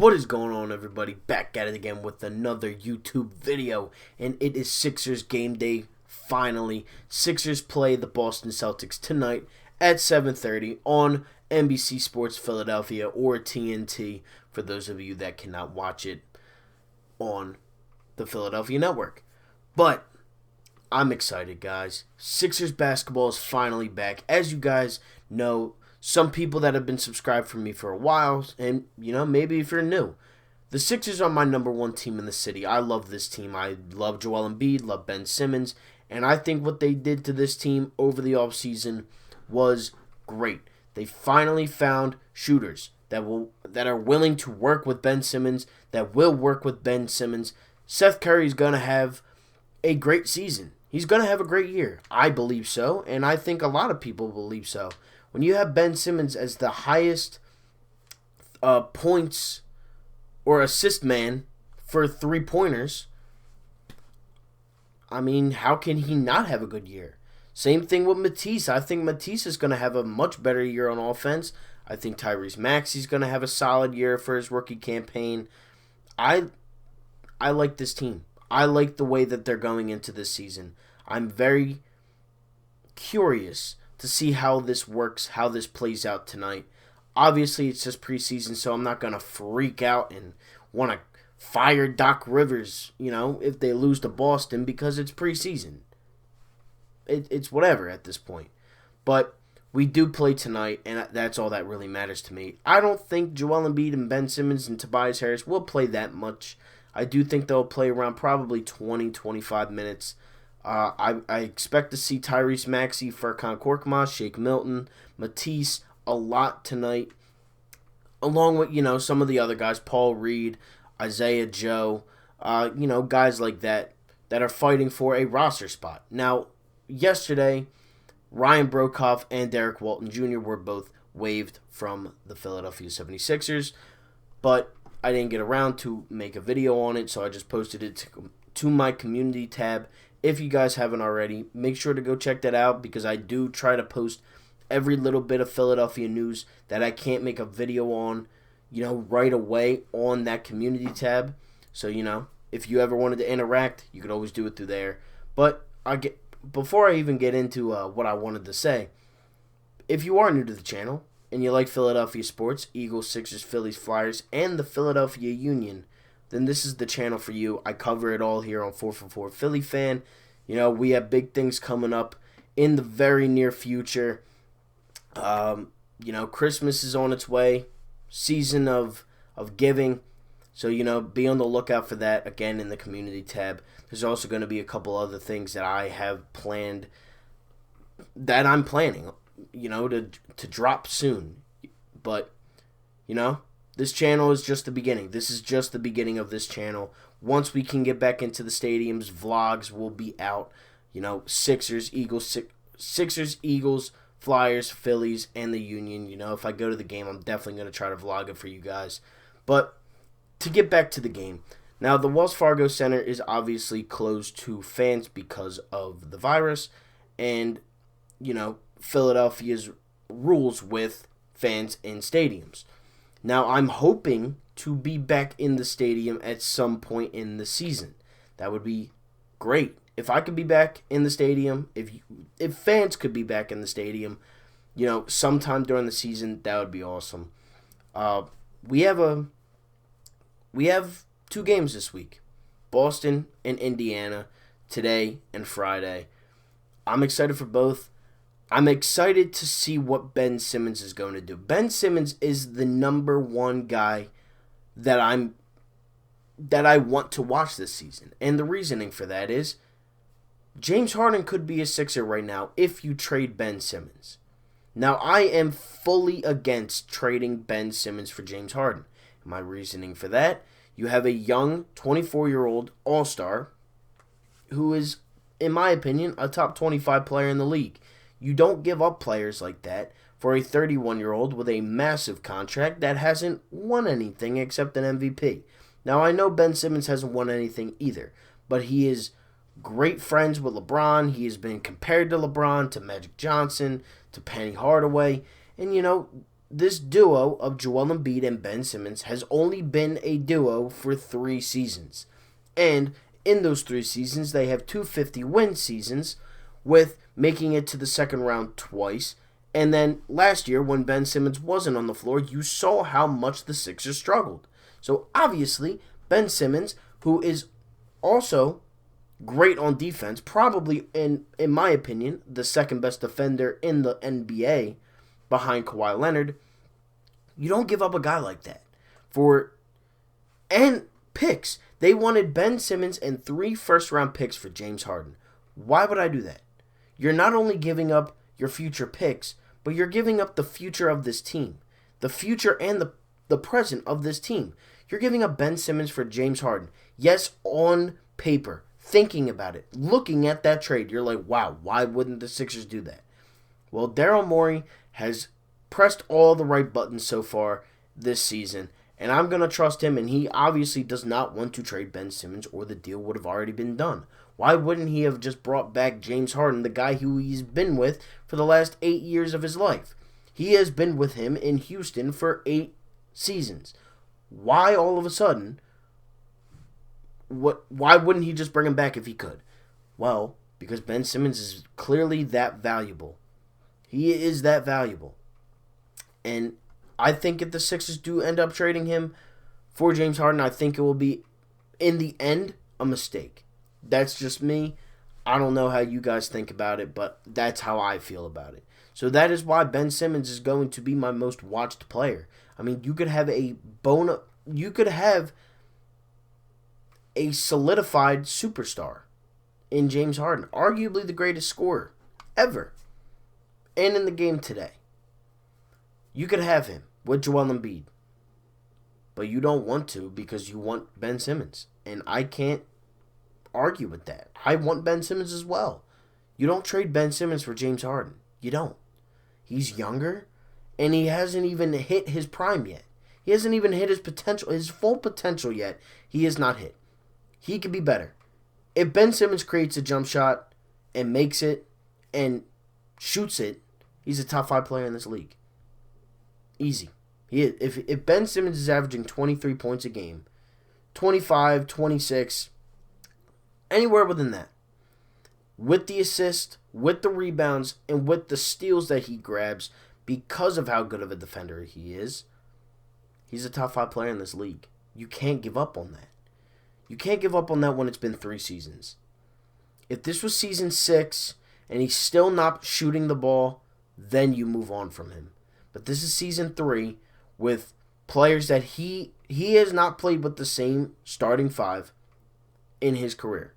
What is going on, everybody? Back at it again with another YouTube video, and it is Sixers game day. Finally, Sixers play the Boston Celtics tonight at 7:30 on NBC Sports Philadelphia or TNT for those of you that cannot watch it on the Philadelphia network. But I'm excited, guys. Sixers basketball is finally back. As you guys know, some people that have been subscribed for me for a while, and, maybe if you're new, the Sixers are my number one team in the city. I love this team. I love Joel Embiid, love Ben Simmons, and I think what they did to this team over the offseason was great. They finally found shooters that are willing to work with Ben Simmons, that will work with Ben Simmons. Seth Curry's going to have a great season. He's going to have a great year. I believe so, and I think a lot of people believe so. When you have Ben Simmons as the highest points or assist man for three-pointers, I mean, how can he not have a good year? Same thing with Matisse. I think Matisse is going to have a much better year on offense. I think Tyrese Maxey is going to have a solid year for his rookie campaign. I like this team. I like the way that they're going into this season. I'm very curious to see how this works, how this plays out tonight. Obviously, it's just preseason, so I'm not going to freak out and want to fire Doc Rivers, if they lose to Boston because it's preseason. It's whatever at this point. But we do play tonight, and that's all that really matters to me. I don't think Joel Embiid and Ben Simmons and Tobias Harris will play that much. I do think they'll play around probably 20, 25 minutes. I expect to see Tyrese Maxey, Furkan Korkmaz, Shake Milton, Matisse a lot tonight, along with, some of the other guys, Paul Reed, Isaiah Joe, guys like that are fighting for a roster spot. Now, yesterday, Ryan Broekhoff and Derek Walton Jr. were both waived from the Philadelphia 76ers, but I didn't get around to make a video on it, so I just posted it to my community tab. If you guys haven't already, make sure to go check that out because I do try to post every little bit of Philadelphia news that I can't make a video on, right away on that community tab. So, if you ever wanted to interact, you could always do it through there. But before I even get into what I wanted to say, if you are new to the channel and you like Philadelphia sports, Eagles, Sixers, Phillies, Flyers, and the Philadelphia Union, then this is the channel for you. I cover it all here on 4for4 Philly Fan. We have big things coming up in the very near future. Christmas is on its way. Season of giving. So, be on the lookout for that, again, in the community tab. There's also going to be a couple other things that I have planned, that I'm planning, to drop soon. But, this channel is just the beginning. This is just the beginning of this channel. Once we can get back into the stadiums, vlogs will be out. Sixers, Eagles, Flyers, Phillies, and the Union. If I go to the game, I'm definitely going to try to vlog it for you guys. But to get back to the game. Now, the Wells Fargo Center is obviously closed to fans because of the virus. And, Philadelphia's rules with fans in stadiums. Now, I'm hoping to be back in the stadium at some point in the season. That would be great. If I could be back in the stadium, if fans could be back in the stadium, sometime during the season, that would be awesome. We have 2 games this week. Boston and Indiana today and Friday. I'm excited for both. I'm excited to see what Ben Simmons is going to do. Ben Simmons is the number one guy that I want to watch this season. And the reasoning for that is James Harden could be a Sixer right now if you trade Ben Simmons. Now, I am fully against trading Ben Simmons for James Harden. My reasoning for that, you have a young 24-year-old all-star who is, in my opinion, a top 25 player in the league. You don't give up players like that for a 31-year-old with a massive contract that hasn't won anything except an MVP. Now, I know Ben Simmons hasn't won anything either, but he is great friends with LeBron. He has been compared to LeBron, to Magic Johnson, to Penny Hardaway. And, this duo of Joel Embiid and Ben Simmons has only been a duo for 3 seasons. And in those 3 seasons, they have 250-win seasons with making it to the second round twice. And then last year, when Ben Simmons wasn't on the floor, you saw how much the Sixers struggled. So obviously, Ben Simmons, who is also great on defense, probably, in my opinion, the second best defender in the NBA behind Kawhi Leonard, you don't give up a guy like that. And picks. They wanted Ben Simmons and 3 first-round picks for James Harden. Why would I do that? You're not only giving up your future picks, but you're giving up the future of this team. The future and the present of this team. You're giving up Ben Simmons for James Harden. Yes, on paper, thinking about it, looking at that trade, you're like, wow, why wouldn't the Sixers do that? Well, Daryl Morey has pressed all the right buttons so far this season, and I'm going to trust him, and he obviously does not want to trade Ben Simmons, or the deal would have already been done. Why wouldn't he have just brought back James Harden, the guy who he's been with for the last 8 years of his life? He has been with him in Houston for 8 seasons. Why all of a sudden, why wouldn't he just bring him back if he could? Well, because Ben Simmons is clearly that valuable. He is that valuable. And I think if the Sixers do end up trading him for James Harden, I think it will be, in the end, a mistake. That's just me. I don't know how you guys think about it, but that's how I feel about it. So that is why Ben Simmons is going to be my most watched player. I mean, you could have a solidified superstar in James Harden, arguably the greatest scorer ever, and in the game today. You could have him with Joel Embiid, but you don't want to because you want Ben Simmons, and I can't argue with that. I want Ben Simmons as well. You don't trade Ben Simmons for James Harden. You don't. He's younger, and he hasn't even hit his prime yet. He hasn't even hit his potential, his full potential yet. He has not hit. He could be better. If Ben Simmons creates a jump shot and makes it and shoots it, he's a top 5 player in this league. Easy. He is. If Ben Simmons is averaging 23 points a game, 25, 26, anywhere within that, with the assist, with the rebounds, and with the steals that he grabs because of how good of a defender he is, he's a top 5 player in this league. You can't give up on that. You can't give up on that when it's been 3 seasons. If this was season 6 and he's still not shooting the ball, then you move on from him. But this is season 3 with players that he has not played with the same starting 5 in his career.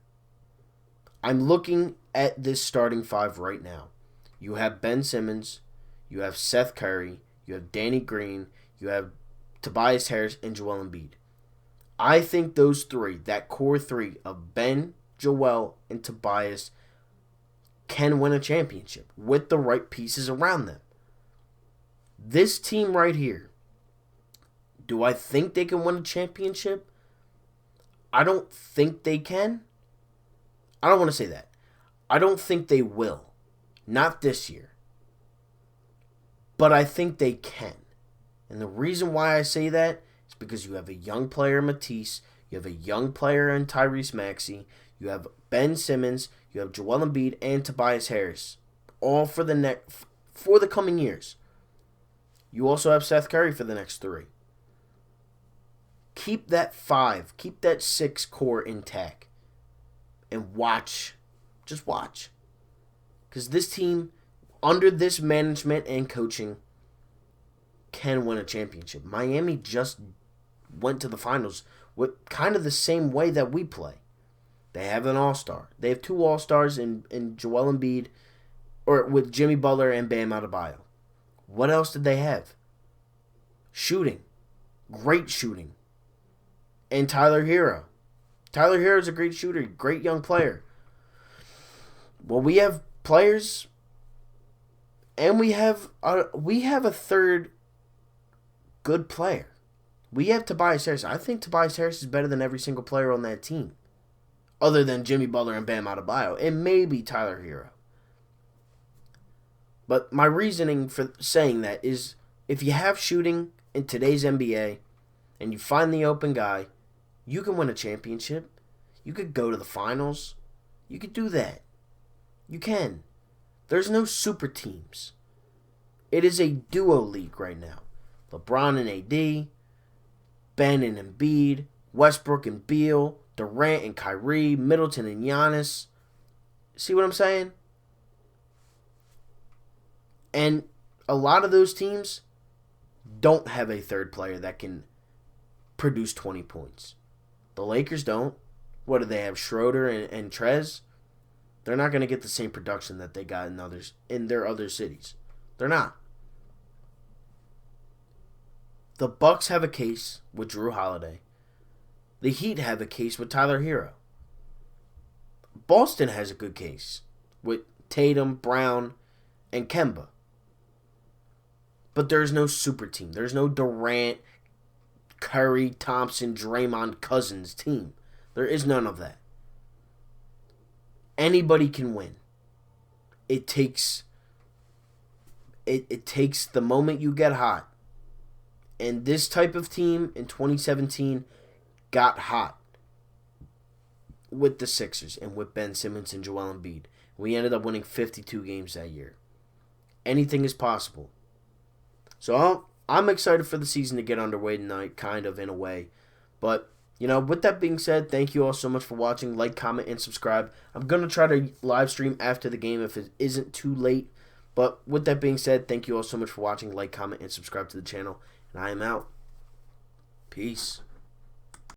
I'm looking at this starting 5 right now. You have Ben Simmons, you have Seth Curry, you have Danny Green, you have Tobias Harris, and Joel Embiid. I think those 3, that core 3 of Ben, Joel, and Tobias, can win a championship with the right pieces around them. This team right here, do I think they can win a championship? I don't think they can. I don't want to say that. I don't think they will. Not this year. But I think they can. And the reason why I say that is because you have a young player, Matisse. You have a young player in Tyrese Maxey. You have Ben Simmons. You have Joel Embiid and Tobias Harris. All for the coming years. You also have Seth Curry for the next 3. Keep that 5, keep that 6 core intact. And watch. Just watch. Because this team, under this management and coaching, can win a championship. Miami just went to the finals with kind of the same way that we play. They have an all-star. They have 2 all-stars in Joel Embiid, or with Jimmy Butler and Bam Adebayo. What else did they have? Shooting. Great shooting. And Tyler Hero. Tyler Hero is a great shooter. Great young player. Well, we have players, and we have a third good player. We have Tobias Harris. I think Tobias Harris is better than every single player on that team, other than Jimmy Butler and Bam Adebayo, and maybe Tyler Hero. But my reasoning for saying that is If you have shooting in today's NBA and you find the open guy, you can win a championship. You could go to the finals. You could do that. You can. There's no super teams. It is a duo league right now. LeBron and AD, Ben and Embiid, Westbrook and Beal, Durant and Kyrie, Middleton and Giannis. See what I'm saying? And a lot of those teams don't have a third player that can produce 20 points. The Lakers don't. What do they have? Schroeder and Trez? They're not going to get the same production that they got in their other cities. They're not. The Bucks have a case with Drew Holiday. The Heat have a case with Tyler Hero. Boston has a good case with Tatum, Brown, and Kemba. But there's no super team. There's no Durant, Curry, Thompson, Draymond, Cousins team. There is none of that. Anybody can win. It takes the moment you get hot. And this type of team in 2017 got hot with the Sixers and with Ben Simmons and Joel Embiid. We ended up winning 52 games that year. Anything is possible. So I'm excited for the season to get underway tonight, kind of, in a way. But, with that being said, thank you all so much for watching. Like, comment, and subscribe. I'm going to try to live stream after the game if it isn't too late. But with that being said, thank you all so much for watching. Like, comment, and subscribe to the channel. And I am out. Peace.